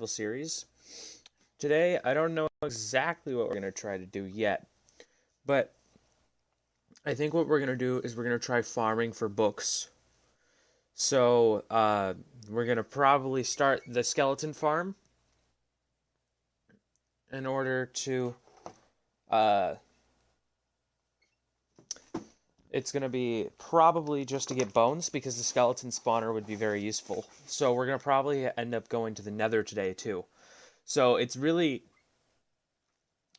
series. Today, I don't know exactly what we're going to try to do yet, but I think what we're going to do is we're going to try farming for books. So, we're going to probably start the skeleton farm in order to, uh, it's going to be probably just to get bones because the skeleton spawner would be very useful. So, we're going to probably end up going to the nether today, too. So, it's really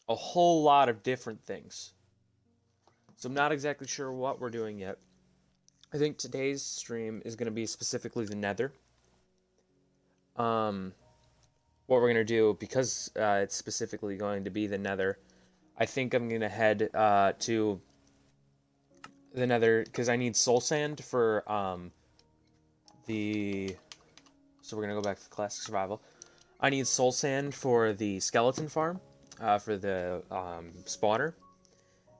a whole lot of different things. So I'm not exactly sure what we're doing yet. I think today's stream is going to be specifically the Nether. Um, what we're going to do, because it's specifically going to be the Nether, I think I'm going to head to the Nether because I need soul sand for the. So we're going to go back to classic survival. I need soul sand for the skeleton farm, for the spawner,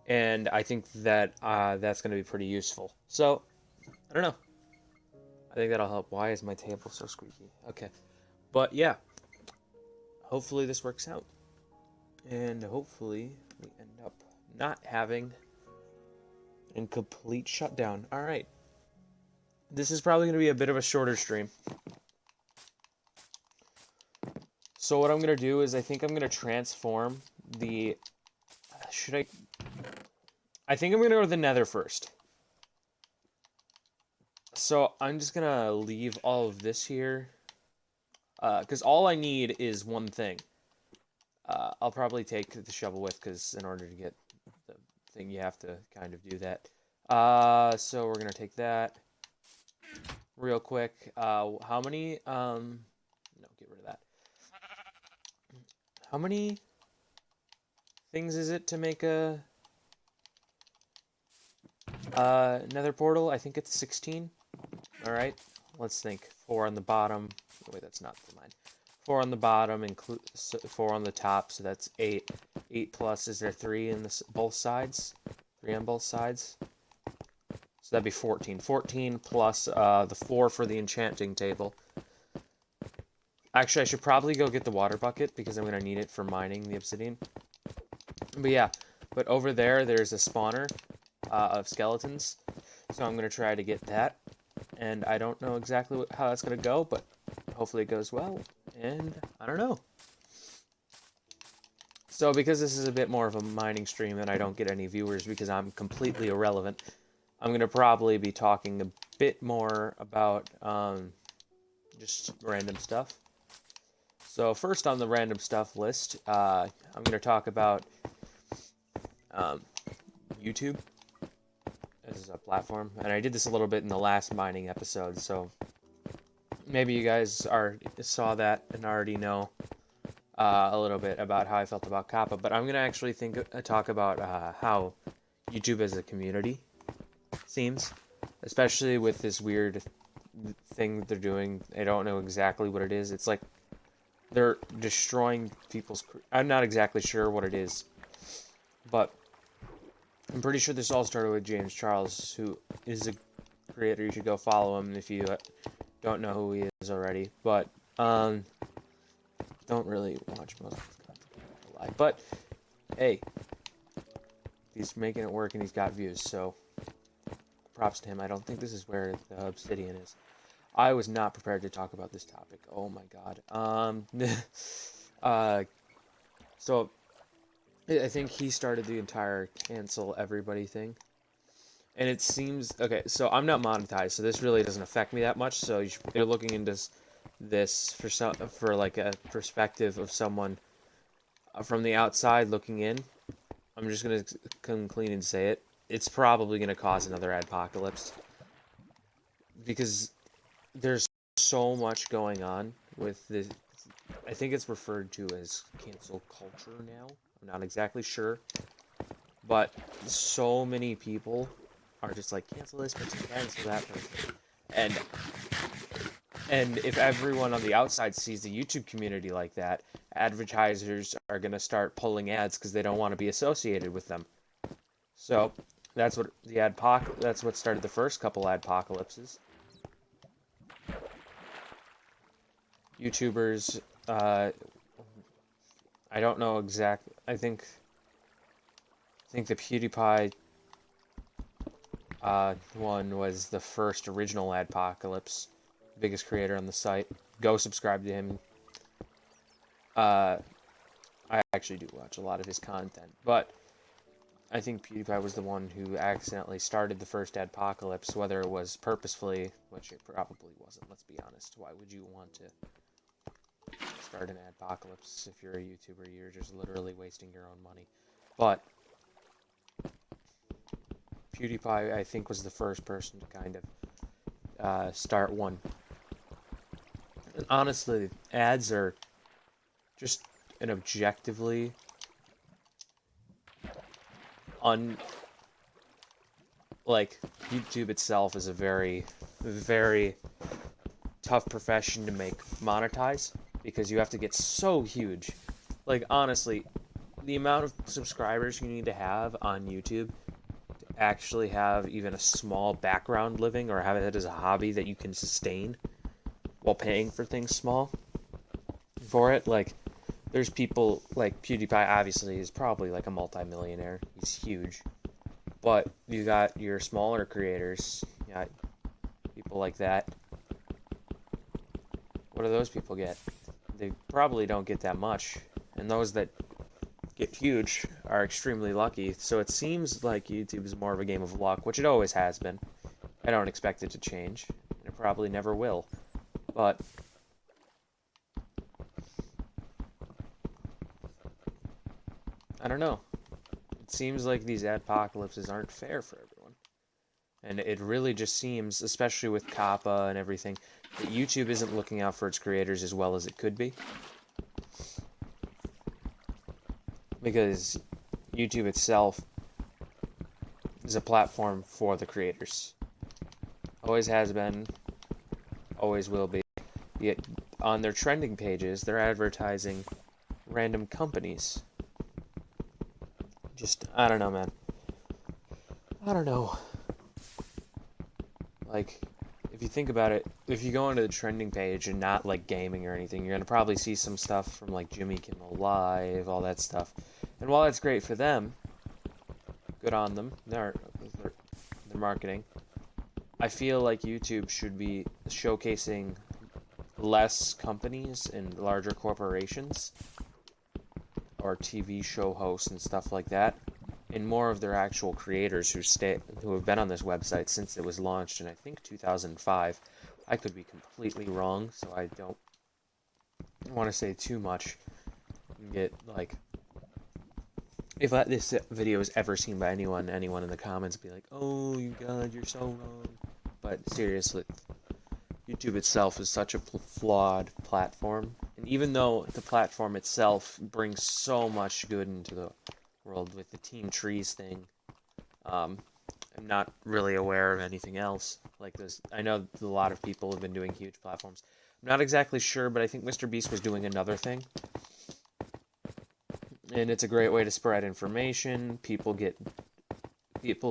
and I think that that's going to be pretty useful. So I don't know. I think that'll help. Why is my table so squeaky? Okay. But yeah, hopefully this works out. And hopefully we end up not having a complete shutdown. Alright. This is probably going to be a bit of a shorter stream. So what I'm going to do is I think I'm going to transform the... Should I... I think I'm going to go to the nether first. So I'm just going to leave all of this here. Because all I need is one thing. I'll probably take the shovel with, because in order to get the thing, you have to kind of do that. So we're going to take that real quick. How many, no, get rid of that. How many things is it to make a nether portal? I think it's 16. Alright, let's think. 4 on the bottom. Oh, wait, that's not mine. 4 on the bottom, 4 on the top, so that's 8. 8 plus, is there 3 in both sides? 3 on both sides? So that'd be 14. 14 plus the 4 for the enchanting table. Actually, I should probably go get the water bucket because I'm going to need it for mining the obsidian. But yeah, but over there, there's a spawner of skeletons. So I'm going to try to get that. And I don't know exactly how that's going to go, but hopefully it goes well. And I don't know. So because this is a bit more of a mining stream and I don't get any viewers because I'm completely irrelevant, I'm going to probably be talking a bit more about just random stuff. So first on the random stuff list, I'm going to talk about YouTube as a platform. And I did this a little bit in the last mining episode, so maybe you guys saw that and already know a little bit about how I felt about Kappa. But I'm going to actually talk about how YouTube as a community seems, especially with this weird thing that they're doing. I don't know exactly what it is. It's like they're destroying people's... I'm not exactly sure what it is, but I'm pretty sure this all started with James Charles, who is a creator. You should go follow him if you don't know who he is already. But don't really watch most of his content live. But hey, he's making it work and he's got views, so props to him. I don't think this is where the obsidian is. I was not prepared to talk about this topic. Oh my god. So I think he started the entire cancel everybody thing. And it seems... Okay, so I'm not monetized, so this really doesn't affect me that much. So you're looking into this for like a perspective of someone from the outside looking in. I'm just going to come clean and say it. It's probably going to cause another adpocalypse. Because there's so much going on with this. I think it's referred to as cancel culture now. I'm not exactly sure. But so many people are just like, cancel this person, cancel that person. And if everyone on the outside sees the YouTube community like that, advertisers are going to start pulling ads because they don't want to be associated with them. So that's what that's what started the first couple adpocalypses. YouTubers Uh, I don't know exact. I think the PewDiePie one was the first original Adpocalypse, biggest creator on the site. Go subscribe to him. Uh, I actually do watch a lot of his content, but I think PewDiePie was the one who accidentally started the first Adpocalypse, whether it was purposefully, which it probably wasn't, let's be honest. Why would you want to start an Adpocalypse if you're a YouTuber? You're just literally wasting your own money. But PewDiePie, I think, was the first person to kind of start one. And honestly, ads are just an objectively like, YouTube itself is a very, very tough profession to make monetize because you have to get so huge. Like, honestly, the amount of subscribers you need to have on YouTube to actually have even a small background living or have it as a hobby that you can sustain while paying for things small for it. Like, there's people like PewDiePie, obviously, is probably like a multi-millionaire. He's huge. But you got your smaller creators, you got people like that. What do those people get? They probably don't get that much. And those that get huge are extremely lucky. So it seems like YouTube is more of a game of luck, which it always has been. I don't expect it to change. And it probably never will. But I don't know. It seems like these adpocalypses aren't fair for everyone. And it really just seems, especially with COPPA and everything, that YouTube isn't looking out for its creators as well as it could be. Because YouTube itself is a platform for the creators. Always has been, always will be. Yet on their trending pages, they're advertising random companies. Just, I don't know, man. I don't know. Like, if you think about it, if you go into the trending page and not like gaming or anything, you're gonna probably see some stuff from like Jimmy Kimmel Live, all that stuff. And while that's great for them, good on them, their marketing. I feel like YouTube should be showcasing less companies and larger corporations or TV show hosts and stuff like that, and more of their actual creators who have been on this website since it was launched in, I think, 2005. I could be completely wrong, so I don't want to say too much and get like, if this video is ever seen by anyone in the comments be like, oh, you God, you're so wrong. But seriously, YouTube itself is such a flawed platform, and even though the platform itself brings so much good into the world with the Team Trees thing, I'm not really aware of anything else like this. I know a lot of people have been doing huge platforms. I'm not exactly sure, but I think MrBeast was doing another thing. And it's a great way to spread information. People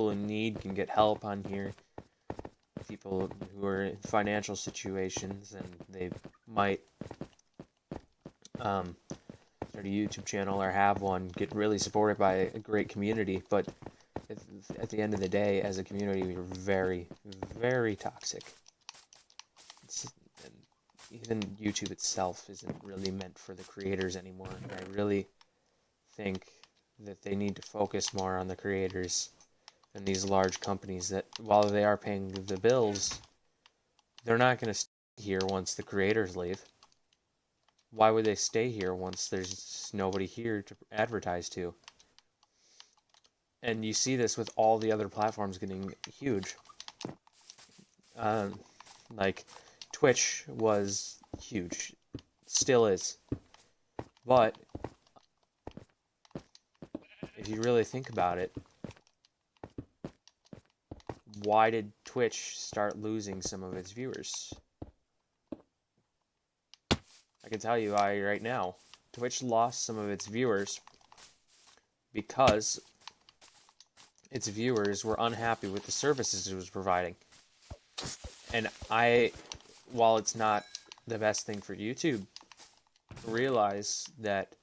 in need can get help on here. People who are in financial situations and they might start a YouTube channel or have one, get really supported by a great community, but at the end of the day, as a community, we're very, very toxic. And even YouTube itself isn't really meant for the creators anymore. And I really think that they need to focus more on the creators and these large companies that, while they are paying the bills, they're not going to stay here once the creators leave. Why would they stay here once there's nobody here to advertise to? And you see this with all the other platforms getting huge. Like, Twitch was huge. Still is. But if you really think about it, why did Twitch start losing some of its viewers? I can tell you right now. Twitch lost some of its viewers because its viewers were unhappy with the services it was providing. And while it's not the best thing for YouTube, realize that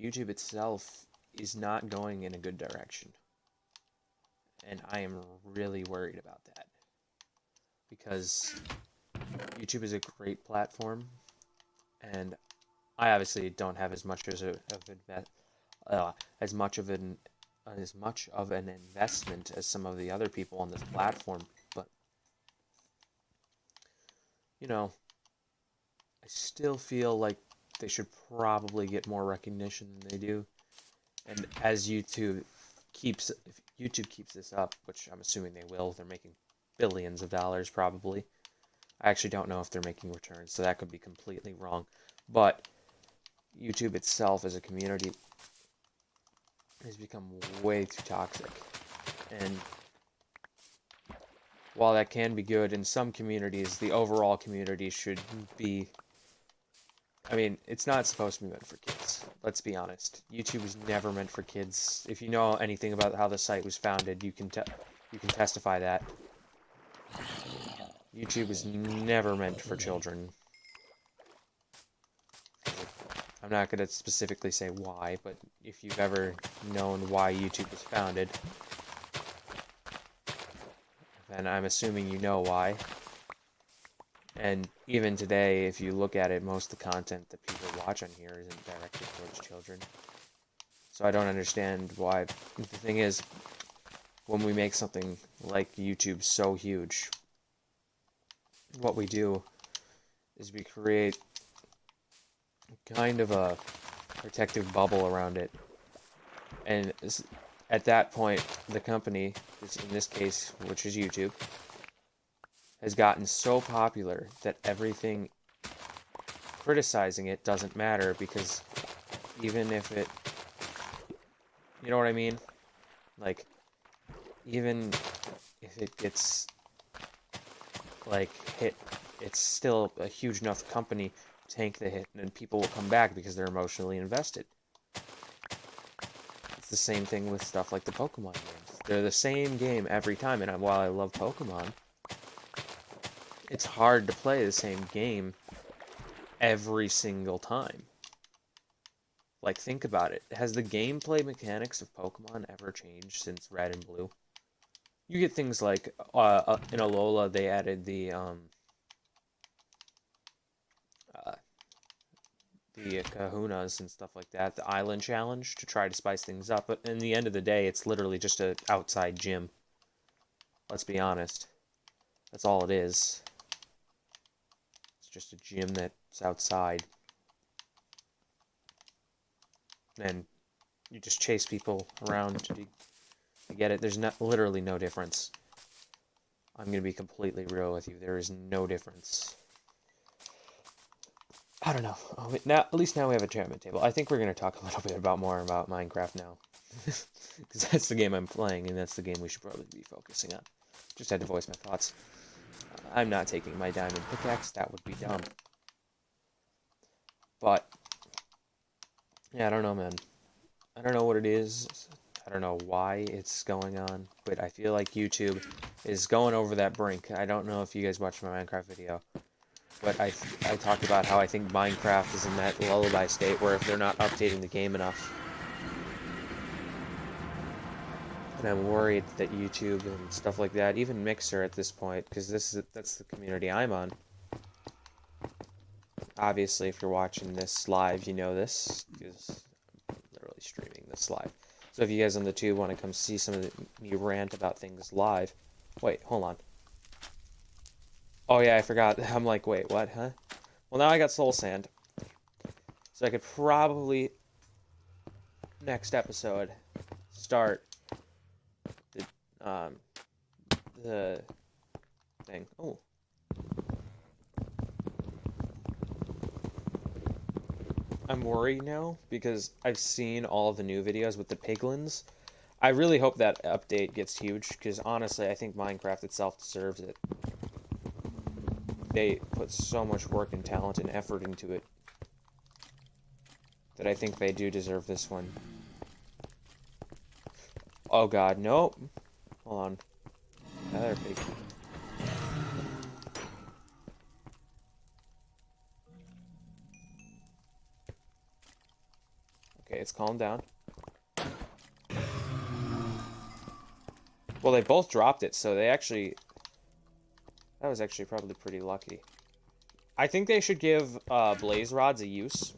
YouTube itself is not going in a good direction. And I am really worried about that. Because YouTube is a great platform, and I obviously don't have as much as much of an investment as some of the other people on this platform, but you know, I still feel like they should probably get more recognition than they do. And as if YouTube keeps this up, which I'm assuming they will, they're making billions of dollars probably. I actually don't know if they're making returns, so that could be completely wrong. But YouTube itself as a community has become way too toxic. And while that can be good in some communities, the overall community should be... I mean, it's not supposed to be meant for kids. Let's be honest. YouTube was never meant for kids. If you know anything about how the site was founded, you can testify that. YouTube was never meant for children. I'm not going to specifically say why, but if you've ever known why YouTube was founded, then I'm assuming you know why. And even today, if you look at it, most of the content that people watch on here isn't directed towards children. So I don't understand why. The thing is, when we make something like YouTube so huge, what we do is we create kind of a protective bubble around it. And at that point, the company, in this case, which is YouTube, has gotten so popular that everything criticizing it doesn't matter, because even if it, you know what I mean? Like, even if it gets, like, hit, it's still a huge enough company to tank the hit, and people will come back because they're emotionally invested. It's the same thing with stuff like the Pokemon games. They're the same game every time, and while I love Pokemon, it's hard to play the same game every single time. Like, think about it. Has the gameplay mechanics of Pokemon ever changed since Red and Blue? You get things like, in Alola, they added the kahunas and stuff like that, the island challenge, to try to spice things up, but in the end of the day, it's literally just an outside gym. Let's be honest. That's all it is. It's just a gym that's outside. And you just chase people around to get it. There's literally no difference. I'm going to be completely real with you. There is no difference. I don't know. Now, at least now we have a tournament table. I think we're going to talk a little bit more about Minecraft now. Because that's the game I'm playing, and that's the game we should probably be focusing on. Just had to voice my thoughts. I'm not taking my diamond pickaxe. That would be dumb. But, yeah, I don't know, man. I don't know what it is. I don't know why it's going on. But I feel like YouTube is going over that brink. I don't know if you guys watched my Minecraft video. But I talked about how I think Minecraft is in that lullaby state where if they're not updating the game enough. And I'm worried that YouTube and stuff like that, even Mixer at this point, because that's the community I'm on. Obviously, if you're watching this live, you know this, because I'm literally streaming this live. So if you guys on the tube want to come see some of me rant about things live, wait, hold on. Oh yeah, I forgot. I'm like, wait, what, huh? Well, now I got soul sand. So I could probably, next episode, start the thing. Oh. I'm worried now because I've seen all the new videos with the piglins. I really hope that update gets huge, because honestly, I think Minecraft itself deserves it. They put so much work and talent and effort into it that I think they do deserve this one. Oh god, nope. Hold on. Another pig. it's calmed down. Well, they both dropped it, so they actually... That was actually probably pretty lucky. I think they should give blaze rods a use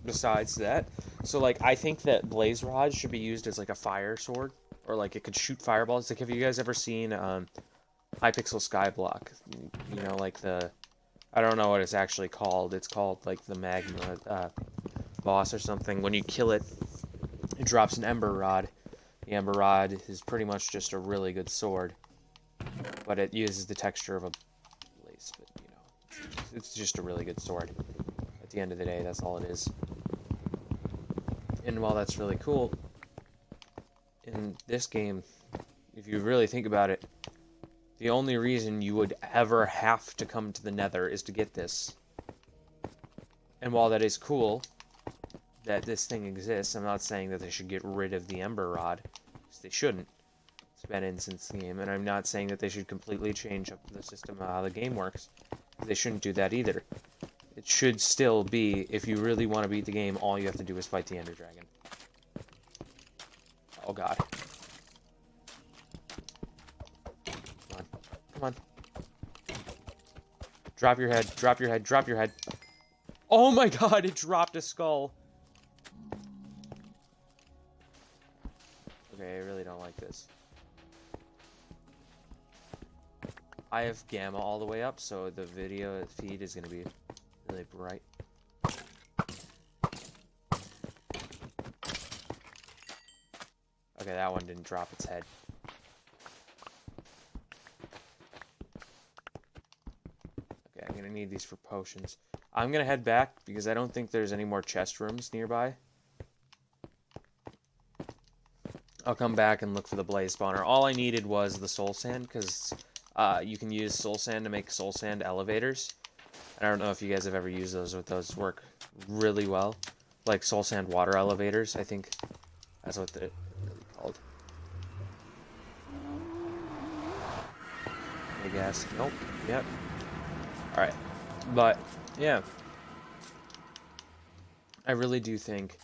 besides that. So, like, I think that blaze rods should be used as, like, a fire sword. Or, like, it could shoot fireballs. Like, have you guys ever seen Hypixel Skyblock? You know, like the... I don't know what it's actually called. It's called, like, the Magma boss or something. When you kill it, it drops an Ember Rod. The Ember Rod is pretty much just a really good sword. But it uses the texture of a blaze. But, you know, it's just a really good sword. At the end of the day, that's all it is. And while that's really cool, in this game, if you really think about it, the only reason you would ever have to come to the Nether is to get this. And while that is cool that this thing exists, I'm not saying that they should get rid of the Ember Rod, because they shouldn't. It's been in since the game, and I'm not saying that they should completely change up the system of how the game works. They shouldn't do that either. It should still be, if you really want to beat the game, all you have to do is fight the Ender Dragon. Oh god. Come on. Come on. Drop your head, drop your head, drop your head. Oh my god, it dropped a skull. Okay, I really don't like this. I have gamma all the way up, so the video feed is going to be really bright. Okay, that one didn't drop its head. Okay, I'm going to need these for potions. I'm going to head back because I don't think there's any more chest rooms nearby. I'll come back and look for the blaze spawner. All I needed was the soul sand because you can use soul sand to make soul sand elevators. I don't know if you guys have ever used those, but those work really well. Like soul sand water elevators, I think that's what they're really called. Hey gas. Nope. Yep. Alright. But, yeah. I really do think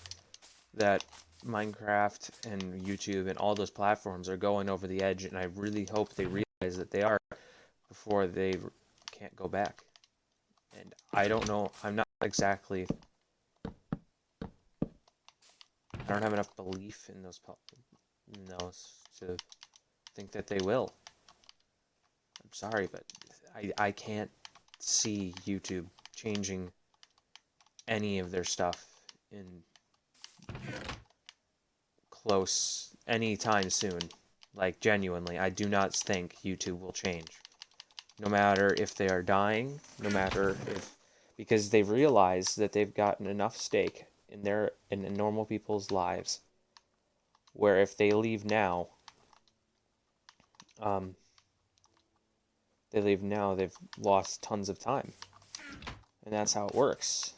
that Minecraft and YouTube and all those platforms are going over the edge, and I really hope they realize that they are before they can't go back. And I don't know, I'm not exactly... I don't have enough belief in those to think that they will. I'm sorry, but I can't see YouTube changing any of their stuff in close anytime soon. Like, genuinely, I do not think YouTube will change. No matter if they are dying, no matter if... Because they've realized that they've gotten enough stake in normal people's lives, where if they leave now, they've lost tons of time. And that's how it works.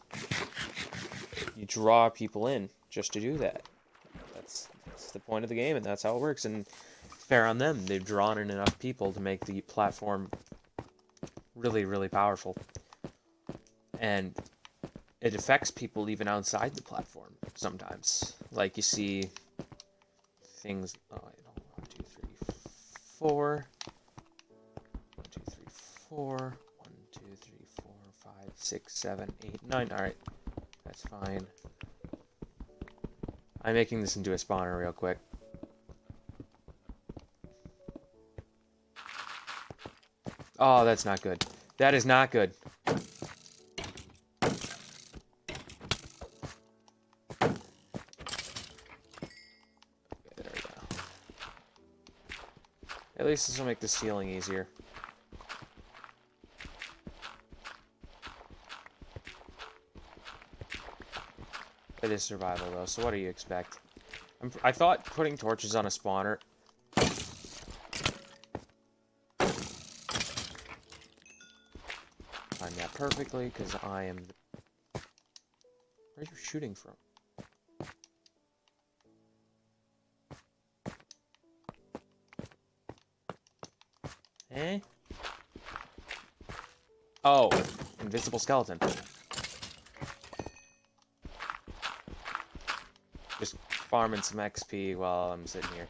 You draw people in just to do that. That's the point of the game, and that's how it works. And fair on them. They've drawn in enough people to make the platform really, really powerful. And it affects people even outside the platform sometimes. Like you see things... Oh, I don't... 1, 2, 3, 4... 1, 2, 3, 4... 1, 2, 3, 4, 5, 6, 7, 8, 9... Alright. That's fine. I'm making this into a spawner real quick. Oh, that's not good. That is not good. At least this will make the sealing easier. It is survival, though, so what do you expect? I thought putting torches on a spawner... timed that perfectly, because I am... Where are you shooting from? Eh? Oh, invincible skeleton. Okay, Just farming some XP while I'm sitting here.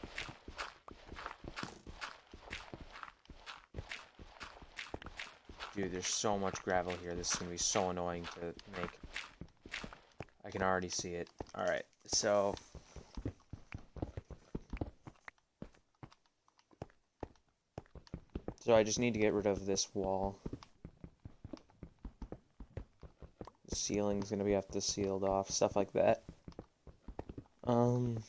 Dude, there's so much gravel here. This is going to be so annoying to make. I can already see it. Alright, so... So I just need to get rid of this wall. The ceiling's going to have to sealed off, stuff like that. One...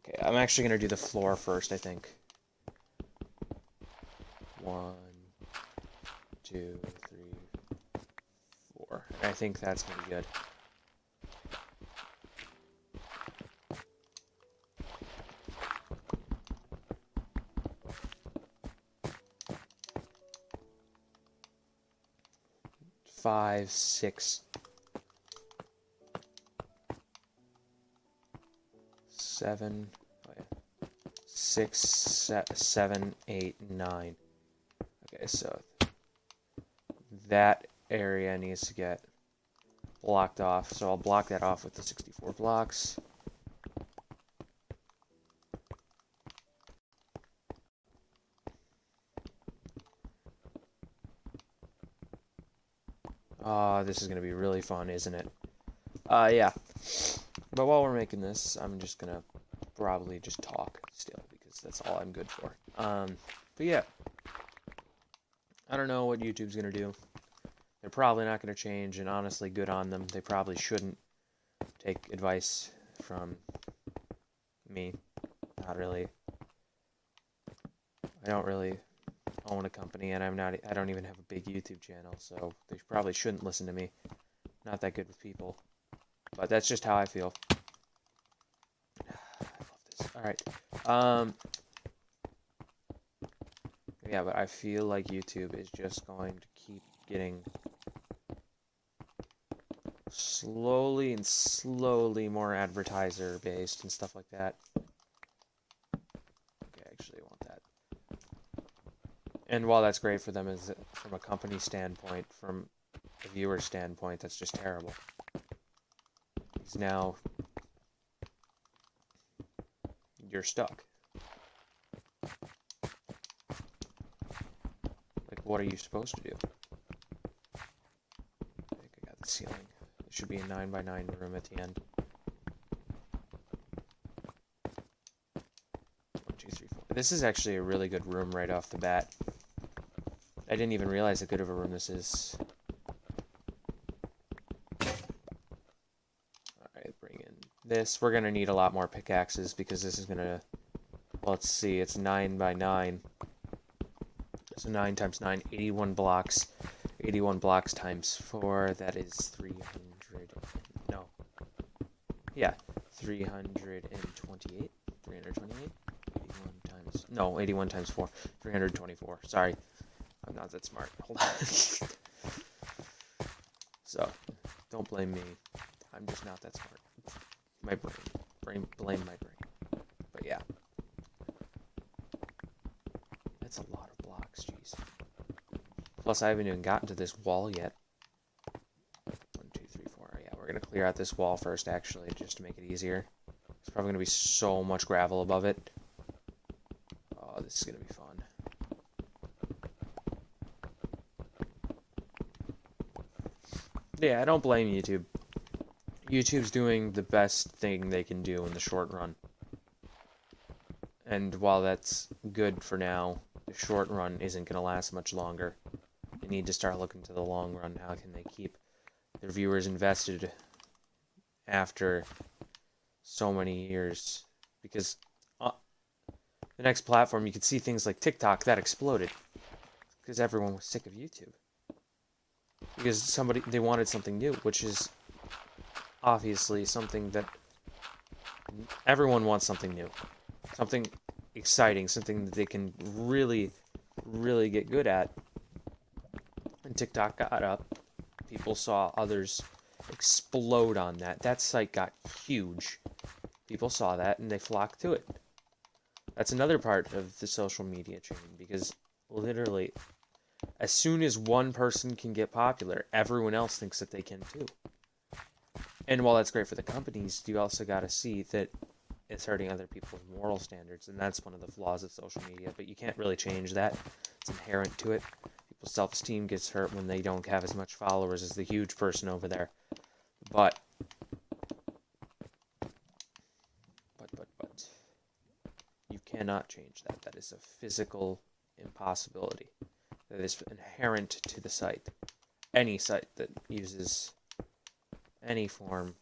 Okay, I'm actually going to do the floor first, I think. 1, 2, 3, 4. I think that's going to be good. Five, 6, 7, 6, 7, 8, 9. Okay, so that area needs to get blocked off. So I'll block that off with the 64 blocks. This is going to be really fun, isn't it? Yeah. But while we're making this, I'm just going to probably just talk still, because that's all I'm good for. But yeah. I don't know what YouTube's going to do. They're probably not going to change, and honestly, good on them. They probably shouldn't take advice from me. Not really. I don't really own a company, and I don't even have a big YouTube channel, so they probably shouldn't listen to me. Not that good with people. But that's just how I feel. I love this. Alright. Yeah, but I feel like YouTube is just going to keep getting slowly and slowly more advertiser based and stuff like that. Okay, I actually want that. And while that's great for them, is from a company standpoint, from a viewer standpoint, that's just terrible. Because now you're stuck. Like, what are you supposed to do? I think I got the ceiling. It should be a 9x9 room at the end. 1, 2, 3, 4. This is actually a really good room right off the bat. I didn't even realize how good of a room this is. Alright, bring in this. We're going to need a lot more pickaxes because this is going to... Well, let's see, it's 9x9. So 9 times 9, 81 blocks. 81 blocks times 4, that is 300... No. Yeah, 328. 328? 81 times... No, 81 times 4. 324. Sorry. I'm not that smart. Hold on. So, don't blame me. I'm just not that smart. My brain. Blame my brain. But yeah. That's a lot of blocks, jeez. Plus, I haven't even gotten to this wall yet. 1, 2, 3, 4. Yeah, we're going to clear out this wall first, actually, just to make it easier. There's probably going to be so much gravel above it. Oh, this is going to be fun. Yeah, I don't blame YouTube. YouTube's doing the best thing they can do in the short run. And while that's good for now, the short run isn't going to last much longer. They need to start looking to the long run. How can they keep their viewers invested after so many years? Because the next platform, you could see things like TikTok, that exploded. Because everyone was sick of YouTube. Because they wanted something new, which is obviously something that everyone wants something new. Something exciting, something that they can really, really get good at. And TikTok got up. People saw others explode on that. That site got huge. People saw that and they flocked to it. That's another part of the social media chain, because literally As soon as one person can get popular, everyone else thinks that they can too. And while that's great for the companies, you also got to see that it's hurting other people's moral standards, and that's one of the flaws of social media. But you can't really change that; it's inherent to it. People's self-esteem gets hurt when they don't have as much followers as the huge person over there. But you cannot change that. That is a physical impossibility. That is inherent to the site. Any site that uses any form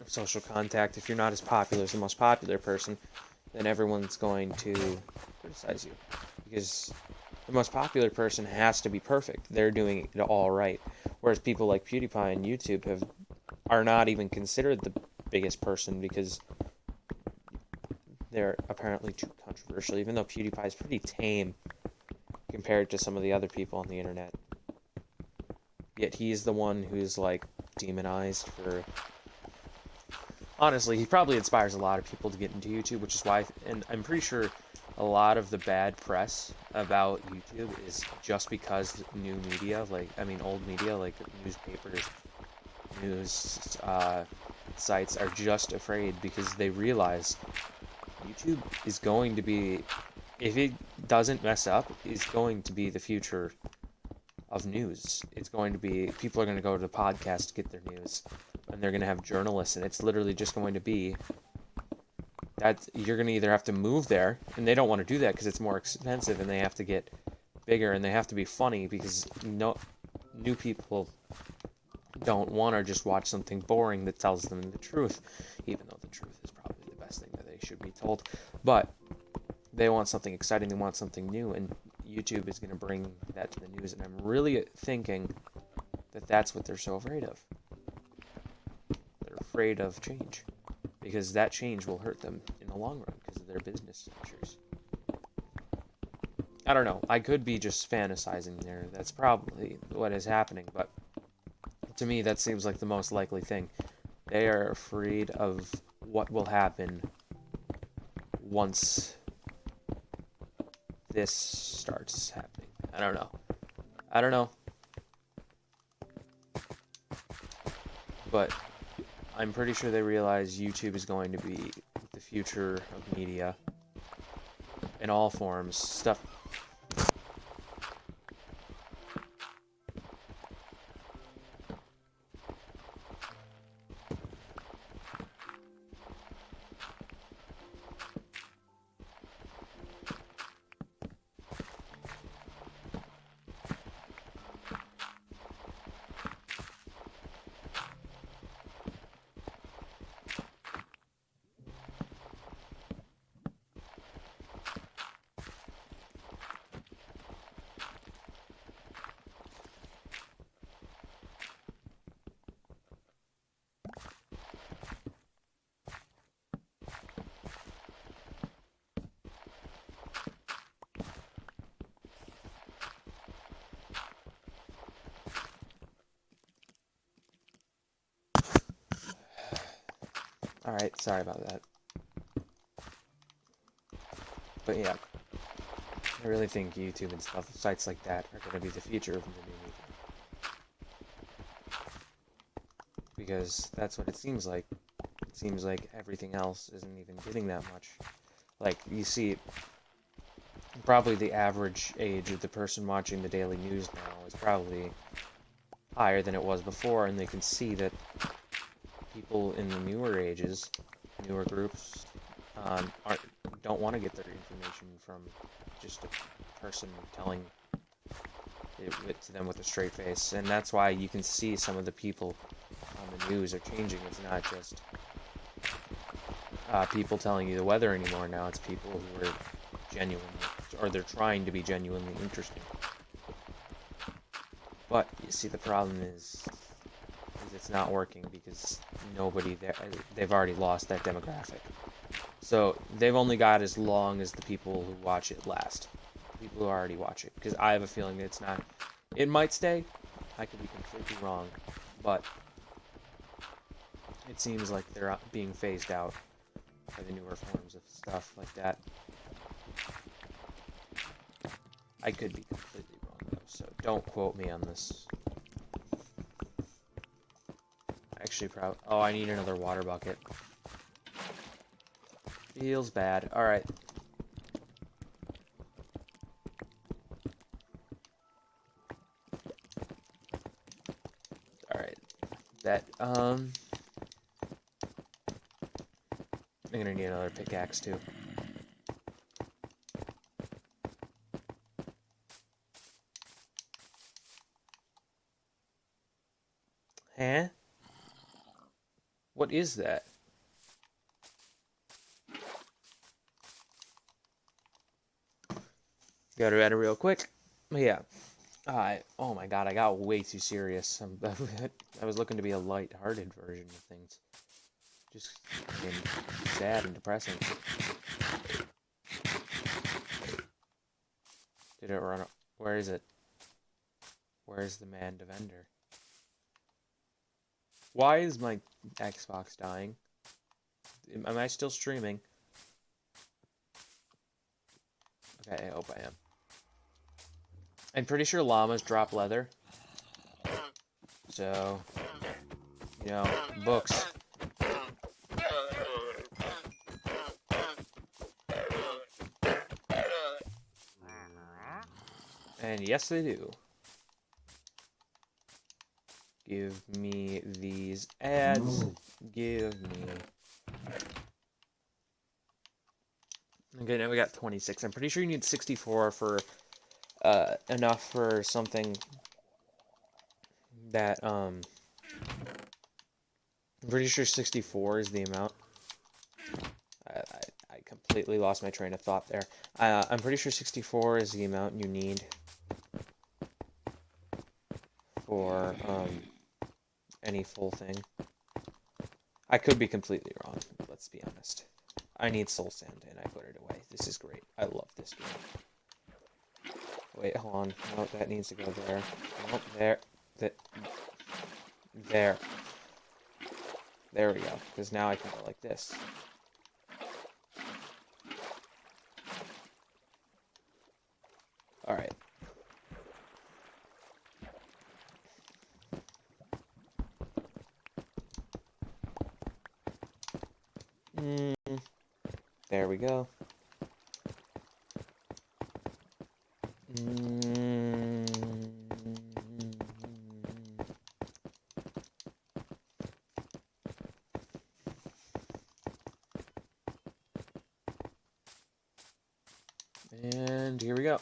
of social contact, if you're not as popular as the most popular person, then everyone's going to criticize you. Because the most popular person has to be perfect. They're doing it all right. Whereas people like PewDiePie and YouTube are not even considered the biggest person because they're apparently too controversial, even though PewDiePie is pretty tame compared to some of the other people on the internet. Yet he's the one who's, like, demonized for... Honestly, he probably inspires a lot of people to get into YouTube, which is why... And I'm pretty sure a lot of the bad press about YouTube is just because new media, old media, like newspapers, news sites are just afraid because they realize YouTube is going to be, if it doesn't mess up, is going to be the future of news. It's going to be, people are going to go to the podcast to get their news, and they're going to have journalists, and it's literally just going to be that you're going to either have to move there, and they don't want to do that because it's more expensive, and they have to get bigger, and they have to be funny because new people don't want to just watch something boring that tells them the truth, even though the truth is probably the best thing that they should be told. But they want something exciting, they want something new, and YouTube is going to bring that to the news, and I'm really thinking that that's what they're so afraid of. They're afraid of change, because that change will hurt them in the long run because of their business ventures. I don't know, I could be just fantasizing there, that's probably what is happening, but to me that seems like the most likely thing. They are afraid of what will happen once this starts happening. I don't know. But I'm pretty sure they realize YouTube is going to be the future of media in all forms. Stuff. Alright, sorry about that. But yeah, I really think YouTube and stuff, sites like that, are going to be the future of the new media. Because that's what it seems like. It seems like everything else isn't even getting that much. Like, you see, probably the average age of the person watching the daily news now is probably higher than it was before, and they can see that people in the newer ages, newer groups, don't want to get their information from just a person telling it to them with a straight face, and that's why you can see some of the people on the news are changing. It's not just people telling you the weather anymore. Now it's people who are genuine, or they're trying to be genuinely interesting. But you see, the problem is it's not working because nobody there, they've already lost that demographic. So they've only got as long as the people who watch it last. People who already watch it. Because I have a feeling that it's not, it might stay. I could be completely wrong. But it seems like they're being phased out by the newer forms of stuff like that. I could be completely wrong, though, so don't quote me on this. Actually, probably... Oh, I need another water bucket. Feels bad. Alright. Alright. That, I'm gonna need another pickaxe, too. Huh? What is that? Go to bed real quick. Yeah. Oh my god, I got way too serious. I was looking to be a light-hearted version of things. Just being sad and depressing. Did it run? Where is it? Where's the man defender? Why is my Xbox dying? Am I still streaming? Okay, I hope I am. I'm pretty sure llamas drop leather. So, you know, books. And yes, they do. Give me these ads. Give me... Okay, now we got 26. I'm pretty sure you need 64 for enough for something that I'm pretty sure 64 is the amount. I completely lost my train of thought there. I'm pretty sure 64 is the amount you need for any full thing. I could be completely wrong, let's be honest. I need soul sand, and I put it away. This is great. I love this game. Wait, hold on. No, that needs to go there. Nope, there. There. There we go. Because now I can go like this. Alright. There we go. And here we go.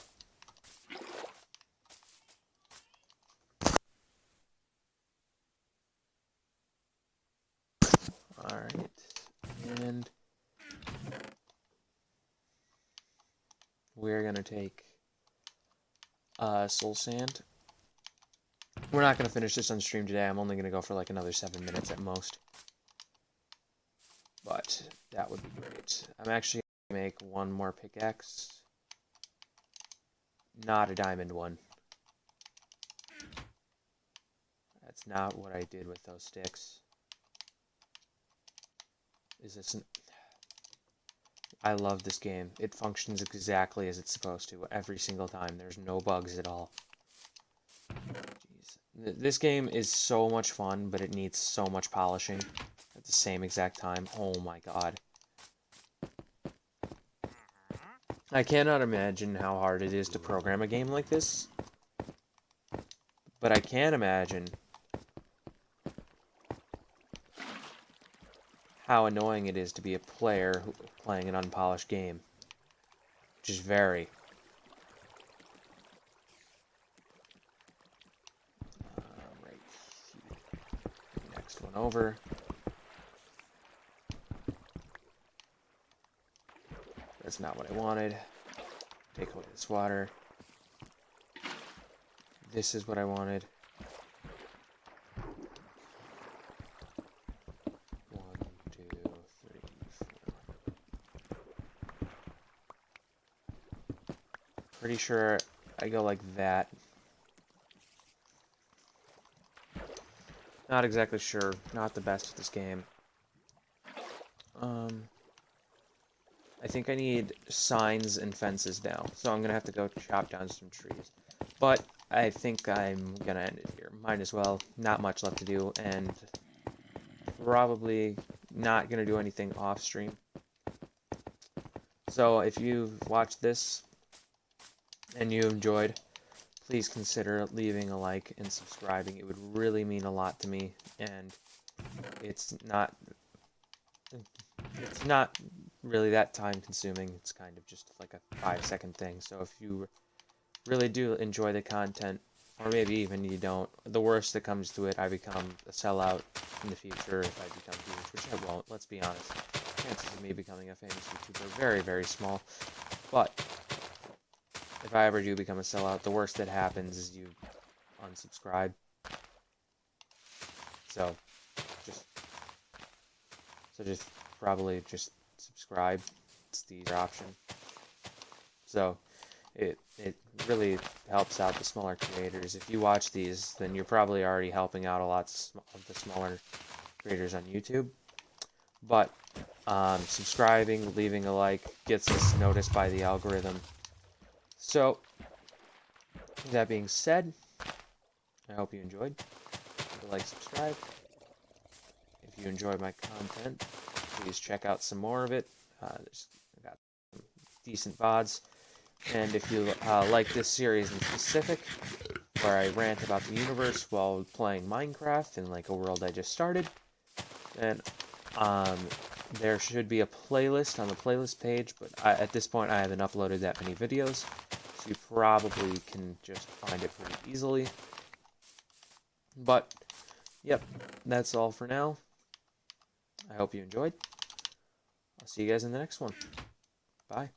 Alright. And we're gonna take soul sand. We're not gonna finish this on stream today. I'm only gonna go for like another 7 minutes at most. But that would be great. I'm actually gonna make one more pickaxe. Not a diamond one. That's not what I did with those sticks. Is this an... I love this game. It functions exactly as it's supposed to every single time. There's no bugs at all. Jeez. This game is so much fun, but it needs so much polishing at the same exact time. Oh my god. I cannot imagine how hard it is to program a game like this. But I can imagine how annoying it is to be a player playing an unpolished game. Which is very. Right here. Next one over. That's not what I wanted. Take away this water. This is what I wanted. 1, 2, 3, 4. Pretty sure I go like that. Not exactly sure. Not the best at this game. I think I need signs and fences now, so I'm gonna have to go chop down some trees. But I think I'm gonna end it here. Might as well. Not much left to do, and probably not gonna do anything off stream. So if you've watched this and you enjoyed, please consider leaving a like and subscribing. It would really mean a lot to me, and it's not really that time consuming. It's kind of just like a 5-second thing. So if you really do enjoy the content, or maybe even you don't, the worst that comes to it, I become a sellout in the future if I become huge, which I won't, let's be honest. Chances of me becoming a famous YouTuber are very, very small. But if I ever do become a sellout, the worst that happens is you unsubscribe. So just probably just subscribe. It's the easier option. So it really helps out the smaller creators. If you watch these, then you're probably already helping out a lot of the smaller creators on YouTube. But subscribing, leaving a like gets us noticed by the algorithm. So that being said, I hope you enjoyed. Leave a like, subscribe. If you enjoyed my content, please check out some more of it. I got some decent VODs. And if you like this series in specific, where I rant about the universe while playing Minecraft in like a world I just started, then there should be a playlist on the playlist page, but at this point I haven't uploaded that many videos, so you probably can just find it pretty easily. But, yep, that's all for now. I hope you enjoyed. I'll see you guys in the next one. Bye.